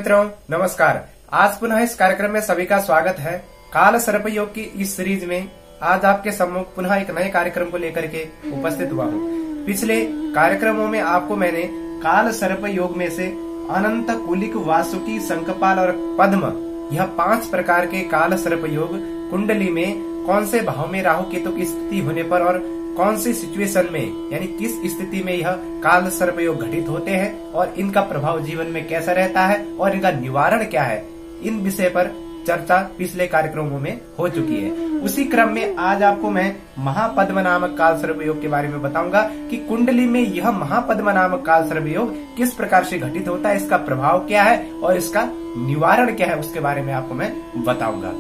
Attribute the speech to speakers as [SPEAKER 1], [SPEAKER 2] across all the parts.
[SPEAKER 1] मित्रों नमस्कार। आज पुनः इस कार्यक्रम में सभी का स्वागत है। काल सर्प योग की इस सीरीज में आज आपके सम्मुख पुनः एक नए कार्यक्रम को लेकर के उपस्थित हुआ हूँ। पिछले कार्यक्रमों में आपको मैंने काल सर्प योग में से अनंत, कुलिक, वासुकी, शंखपाल और पद्म यह 5 प्रकार के काल सर्प योग कुंडली में कौन से भाव में राहु केतु की स्थिति होने पर और कौन सी सिचुएशन में यानी किस स्थिति में यह काल सर्प योग घटित होते हैं और इनका प्रभाव जीवन में कैसा रहता है और इनका निवारण क्या है, इन विषय पर चर्चा पिछले कार्यक्रमों में हो चुकी है। उसी क्रम में आज आपको मैं महापद्म नामक काल सर्प योग के बारे में बताऊंगा कि कुंडली में यह महापद्म नामक काल सर्प योग किस प्रकार से घटित होता है, इसका प्रभाव क्या है और इसका निवारण क्या है, उसके बारे में आपको मैं बताऊंगा।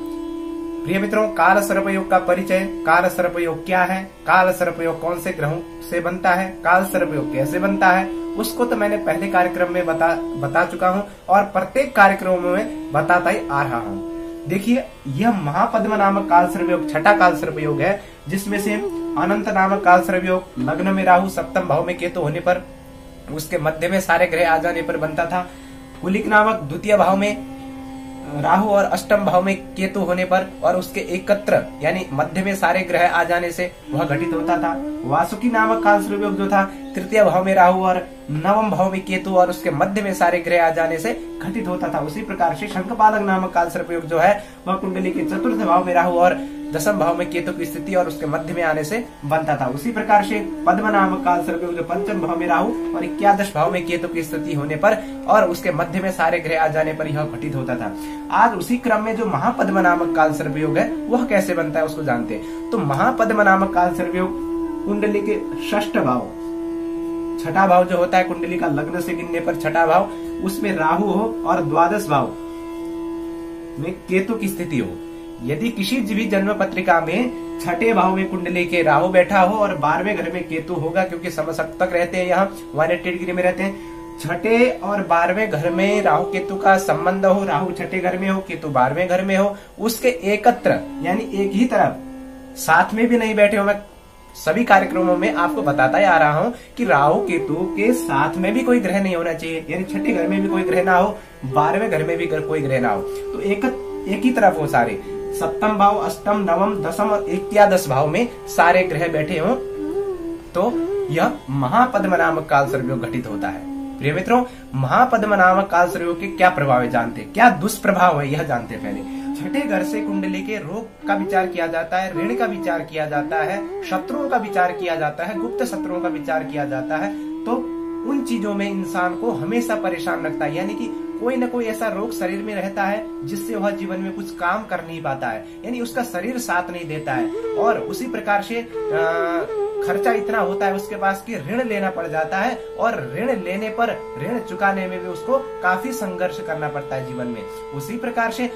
[SPEAKER 1] प्रिय मित्रों, काल सर्प योग का परिचय, काल सर्प योग क्या है, काल सर्प योग कौन से ग्रहों से बनता है, काल सर्प योग कैसे बनता है, उसको तो मैंने पहले कार्यक्रम में बता चुका हूँ और प्रत्येक कार्यक्रमों में बताता ही आ रहा हूँ। देखिए, यह महापद्म नामक काल सर्प योग छठा काल सर्प योग है, जिसमें से अनंत नामक काल सर्प योग लग्न में राहु, सप्तम भाव में केतु होने पर, उसके मध्य में सारे ग्रह आ जाने पर बनता था। कुलिक नामक द्वितीय भाव में राहु और अष्टम भाव में केतु होने पर और उसके एकत्र यानी मध्य में सारे ग्रह आ जाने से वह घटित होता था। वासुकी नामक काल सर्प योग जो था तृतीय भाव में राहु और नवम भाव में केतु और उसके मध्य में सारे ग्रह आ जाने से घटित होता था। उसी प्रकार से शंखपालक नामक काल सर्प योग जो है वह कुंडली के चतुर्थ भाव में राहु और दसम भाव में केतु की स्थिति और उसके मध्य में आने से बनता था। उसी प्रकार से पद्म नामक काल सर्प योग जो पंचम भाव में राहु और 11 भाव में केतु की स्थिति होने पर और उसके मध्य में सारे ग्रह आ जाने पर यह घटित होता था। आज उसी क्रम में जो महापद्म नामक काल सर्प योग है वह कैसे बनता है उसको जानते हैं। तो महापद्म नामक काल सर्प योग कुंडली के षष्ठ भाव, छठा भाव जो होता है कुंडली का लग्न से गिनने पर छठा भाव, उसमें राहु हो और 12 भाव में केतु की स्थिति हो। यदि किसी भी जन्म पत्रिका में छठे भाव में कुंडली के राहु बैठा हो और 12वें घर में केतु होगा, क्योंकि समसप्तक रहते हैं, यहाँ 180 डिग्री में रहते हैं। छठे और 12वें घर में राहु केतु का संबंध हो, राहु छठे घर में हो, केतु 12वें घर में हो, उसके एकत्र यानी एक ही तरफ साथ में भी नहीं बैठे हो। मैं सभी कार्यक्रमों में आपको बताता ही आ रहा हूँ कि राहु केतु के साथ में भी कोई ग्रह नहीं होना चाहिए, यानी छठे घर में भी कोई ग्रह ना हो, 12वें घर में भी कोई ग्रह ना हो, तो एक ही तरफ हो सारे। सप्तम भाव, अष्टम, नवम, दसम और 11 भाव में सारे ग्रह बैठे हों तो यह महापद्म नामक काल सर्प योग घटित होता है। प्रिय मित्रों, महापद्म नामक काल सर्प योग के क्या प्रभाव है जानते हैं, क्या दुष्प्रभाव है यह जानते हैं। पहले छठे घर से कुंडली के रोग का विचार किया जाता है, ऋण का विचार किया जाता है, शत्रुओं का विचार किया जाता है, गुप्त शत्रुओं का विचार किया जाता है, तो उन चीजों में इंसान को हमेशा परेशान रखता है, यानी कि कोई न कोई ऐसा रोग शरीर में रहता है जिससे वह जीवन में कुछ काम कर नहीं पाता है, यानी उसका शरीर साथ नहीं देता है। और उसी प्रकार से खर्चा इतना होता है उसके पास कि ऋण लेना पड़ जाता है और ऋण लेने पर ऋण चुकाने में भी उसको काफी संघर्ष करना पड़ता है जीवन में। उसी प्रकार से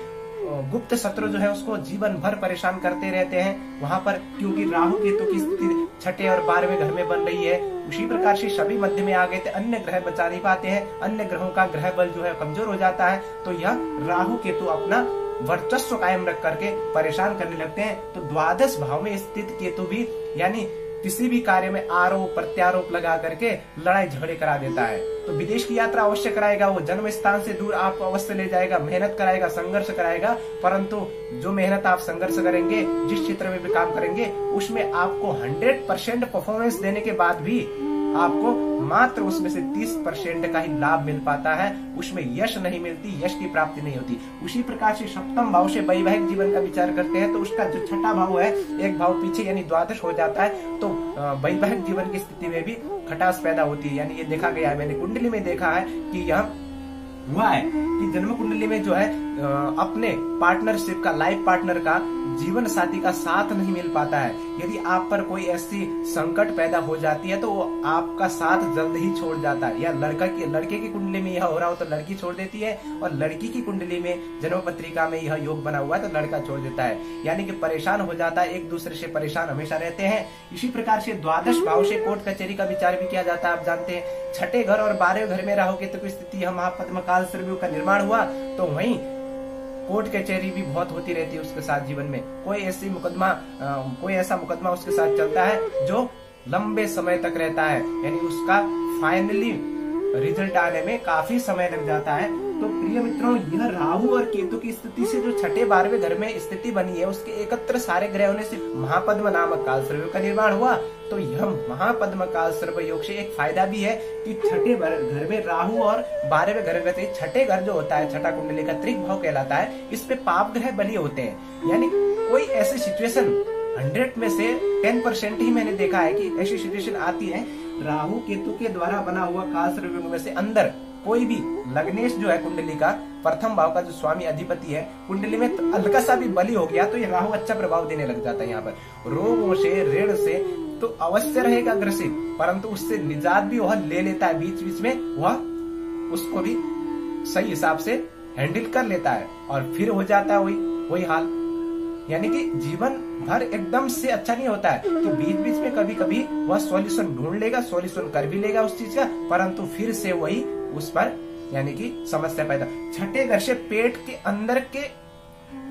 [SPEAKER 1] गुप्त शत्रु जो है उसको जीवन भर परेशान करते रहते हैं वहां पर, क्योंकि राहु केतु की स्थिति छठे और 12वें घर में बन रही है। उसी प्रकार से सभी मध्य में आ गए थे, अन्य ग्रह बचा नहीं पाते हैं, अन्य ग्रहों का ग्रह बल जो है कमजोर हो जाता है, तो यह राहु केतु अपना वर्चस्व कायम रख करके परेशान करने लगते हैं। तो 12 भाव में स्थित केतु भी यानी किसी भी कार्य में आरोप प्रत्यारोप लगा करके लड़ाई झगड़े करा देता है। तो विदेश की यात्रा अवश्य कराएगा, वो जन्म स्थान से दूर आपको अवश्य ले जाएगा, मेहनत कराएगा, संघर्ष कराएगा, परंतु जो मेहनत आप संघर्ष करेंगे, जिस क्षेत्र में भी काम करेंगे, उसमें आपको 100% परफॉर्मेंस देने के बाद भी आपको मात्र उसमें से 30% का ही लाभ मिल पाता है, उसमें यश नहीं मिलती, यश की प्राप्ति नहीं होती। उसी प्रकार से सप्तम भाव से वैवाहिक जीवन का विचार करते हैं तो उसका जो छठा भाव है एक भाव पीछे यानी 12 हो जाता है, तो वैवाहिक जीवन की स्थिति में भी खटास पैदा होती है। यानी ये देखा गया है, मैंने कुंडली में देखा है कि यह हुआ है कि जन्म कुंडली में जो है अपने पार्टनरशिप का, लाइफ पार्टनर का, जीवन साथी का साथ नहीं मिल पाता है। यदि आप पर कोई ऐसी संकट पैदा हो जाती है तो वो आपका साथ जल्द ही छोड़ जाता है। या लड़के की कुंडली में यह हो रहा हो तो लड़की छोड़ देती है, और लड़की की कुंडली में जन्म पत्रिका में यह योग बना हुआ है तो लड़का छोड़ देता है, यानी कि परेशान हो जाता है, एक दूसरे से परेशान हमेशा रहते हैं। इसी प्रकार से 12 भाव से कोर्ट कचहरी का विचार भी किया जाता है। आप जानते हैं छठे घर और 12वें घर में राहु केतु की स्थिति महापद्म काल सर्प योग का निर्माण हुआ तो वहीं कोर्ट कचहरी भी बहुत होती रहती है उसके साथ जीवन में। कोई ऐसा मुकदमा उसके साथ चलता है जो लंबे समय तक रहता है, यानी उसका फाइनली रिजल्ट आने में काफी समय लग जाता है। तो प्रिय मित्रों, यह राहु और केतु की स्थिति से जो छठे 12वें घर में स्थिति बनी है, उसके एकत्र सारे ग्रह होने से महापद्म नामक काल सर्प योग का निर्माण हुआ। तो यह महापद्म काल सर्प योग से एक फायदा भी है कि छठे घर में राहु और 12वें घर में, छठे घर जो होता है, छठा कुंडली का त्रिक भाव कहलाता है, इस पे पाप ग्रह बली होते हैं। यानी कोई ऐसी सिचुएशन 100 में से 10% ही मैंने देखा है कि ऐसी सिचुएशन आती है, राहु केतु के द्वारा बना हुआ काल सर्प योग में से अंदर कोई भी लग्नेश जो है कुंडली का, प्रथम भाव का जो स्वामी अधिपति है, कुंडली में तो हल्का सा भी बली हो गया तो ये राहु अच्छा प्रभाव देने लग जाता है। यहाँ पर रोगों से, ऋण से तो अवश्य रहेगा ग्रसित, परंतु उससे निजात भी वह ले लेता है। बीच बीच में वह उसको भी सही हिसाब से हैंडल कर लेता है और फिर हो जाता है वही हाल। यानी कि जीवन भर एकदम से अच्छा नहीं होता है कि बीच बीच में कभी कभी वह सॉल्यूशन ढूंढ लेगा, सॉल्यूशन कर भी लेगा उस चीज का, परंतु फिर से वही उस पर यानी कि समस्या पैदा। छठे घर से पेट के अंदर के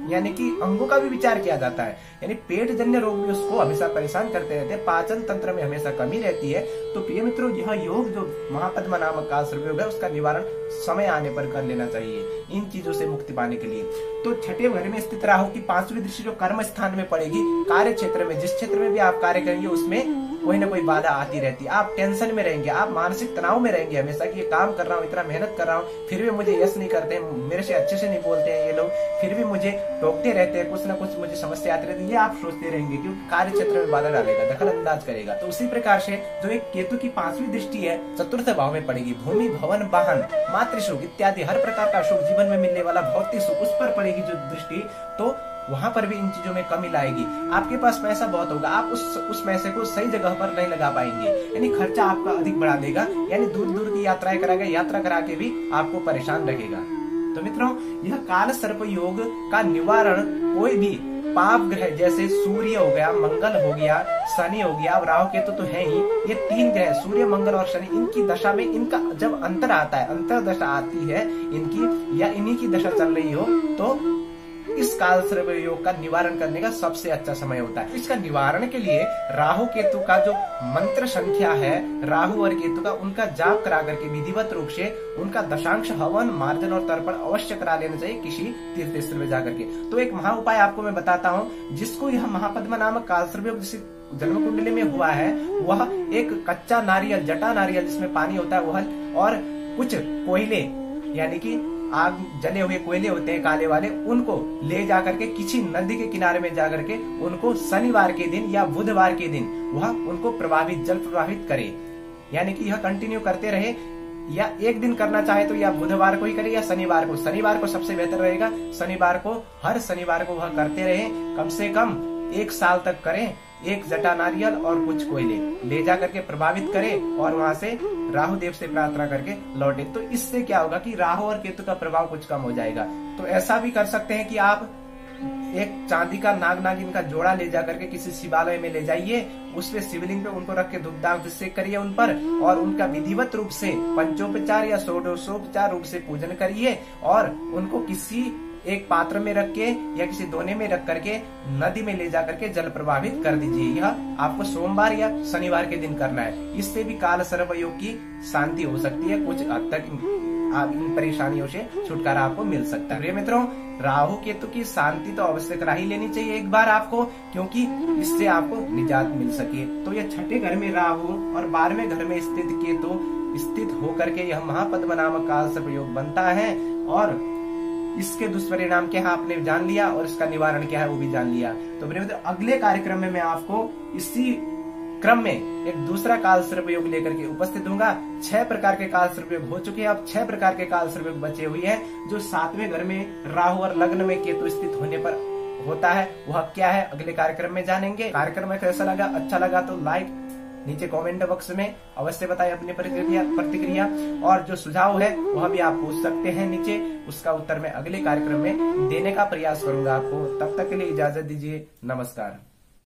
[SPEAKER 1] यानी कि अंगों का भी विचार किया जाता है, यानी पेट जन्य रोग भी उसको हमेशा परेशान करते रहते हैं, पाचन तंत्र में हमेशा कमी रहती है। तो प्रिय मित्रों, यह योग जो महापद्म नामक काल सर्प योग है, उसका निवारण समय आने पर कर लेना चाहिए इन चीजों से मुक्ति पाने के लिए। तो छठे घर में स्थित राहु की 5वीं दृष्टि जो कर्म स्थान में पड़ेगी, कार्य क्षेत्र में, जिस क्षेत्र में भी आप कार्य करेंगे उसमें कोई ना कोई बाधा आती रहती है। आप टेंशन में रहेंगे, आप मानसिक तनाव में रहेंगे हमेशा कि ये काम कर रहा हूँ, इतना मेहनत कर रहा हूँ, फिर भी मुझे यश नहीं करते, मेरे से अच्छे से नहीं बोलते हैं ये लोग, फिर भी मुझे टोकते रहते हैं, कुछ ना कुछ मुझे समस्या आती रहती है, ये आप सोचते रहेंगे क्योंकि कार्य क्षेत्र में बाधा डालेगा, दखल अंदाज करेगा। तो उसी प्रकार से जो एक केतु की 5वीं दृष्टि है, चतुर्थ भाव में पड़ेगी, भूमि, भवन, वाहन, मातृसुख इत्यादि हर प्रकार का सुख, जीवन में मिलने वाला भौतिक सुख, उस पर पड़ेगी जो दृष्टि, तो वहां पर भी इन चीजों में कमी लाएगी। आपके पास पैसा बहुत होगा, आप उस पैसे को सही जगह पर नहीं लगा पाएंगे, यानी खर्चा आपका अधिक बढ़ा देगा, यानी दूर दूर की यात्राएं कराएगा, यात्रा करा के भी आपको परेशान रखेगा। तो मित्रों, यह काल सर्प योग का निवारण कोई भी पाप ग्रह जैसे सूर्य हो गया, मंगल हो गया, शनि हो गया, अब राहु केतु तो है ही, ये 3 ग्रह सूर्य, मंगल और शनि, इनकी दशा में इनका जब अंतर आता है, अंतर दशा आती है इनकी, या इन्हीं की दशा चल रही हो, तो इस काल सर्प योग का निवारण करने का सबसे अच्छा समय होता है। इसका निवारण के लिए राहु केतु का जो मंत्र संख्या है, राहु और केतु का, उनका जाप करा करके विधिवत रूप से उनका दशांश हवन, मार्जन और तर्पण अवश्य करा लेना चाहिए किसी तीर्थ स्थल में जाकर के। तो एक महा उपाय आपको मैं बताता हूँ, जिसको यह महापद्म नामक काल सर्प योग जन्म कुंडली में हुआ है, वह एक कच्चा नारियल, जटा नारियल जिसमें पानी होता है वह, और कुछ कोयले यानी कि आग जले हुए कोयले होते हैं काले वाले, उनको ले जाकर के किसी नदी के किनारे में जाकर के उनको शनिवार के दिन या बुधवार के दिन वह उनको जल प्रभावित करे। यानी कि यह कंटिन्यू करते रहे, या एक दिन करना चाहे तो या बुधवार को ही करे या शनिवार को। शनिवार को सबसे बेहतर रहेगा, शनिवार को, हर शनिवार को वह करते रहे, कम से कम 1 साल तक करें। एक जटा नारियल और कुछ कोयले ले जा करके प्रभावित करें और वहां से राहु देव से प्रार्थना करके लौटे। तो इससे क्या होगा कि राहु और केतु का प्रभाव कुछ कम हो जाएगा। तो ऐसा भी कर सकते हैं कि आप एक चांदी का नाग नागिन का जोड़ा ले जा करके किसी शिवालय में ले जाइए, उस पे शिवलिंग पे उनको रख के धूपदान करिए उन पर, और उनका विधिवत रूप से पंचोपचार या षोडशोपचार रूप से पूजन करिए, और उनको किसी एक पात्र में रख के या किसी दोने में रख करके नदी में ले जा करके जल प्रभावित कर दीजिए। यह आपको सोमवार या शनिवार के दिन करना है। इससे भी काल सर्प योग की शांति हो सकती है, कुछ हद तक इन परेशानियों से छुटकारा आपको मिल सकता है। मित्रों, राहु केतु की शांति तो अवश्य करा ही लेनी चाहिए एक बार आपको, क्योंकि इससे आपको निजात मिल सके। तो यह छठे घर में राहु और 12वें घर में स्थित केतु स्थित होकर के यह महापद्म नामक काल सर्प योग बनता है, और इसके दुष्परिणाम क्या है आपने जान लिया, और इसका निवारण क्या है वो भी जान लिया। तो मेरे मित्रों, अगले कार्यक्रम में मैं आपको इसी क्रम में एक दूसरा काल सर्प योग लेकर के उपस्थित होऊंगा। 6 प्रकार के काल सर्प योग हो चुके हैं, अब 6 प्रकार के काल सर्प योग बचे हुए हैं, जो 7वें घर में राहु और लग्न में केतु स्थित होने पर होता है। वह क्या है अगले कार्यक्रम में जानेंगे। कार्यक्रम में कैसा लगा, अच्छा लगा तो लाइक, नीचे कमेंट बॉक्स में अवश्य बताएं अपनी प्रतिक्रिया, और जो सुझाव है वह भी आप पूछ सकते हैं नीचे, उसका उत्तर मैं अगले कार्यक्रम में देने का प्रयास करूंगा आपको। तब तक के लिए इजाजत दीजिए, नमस्कार।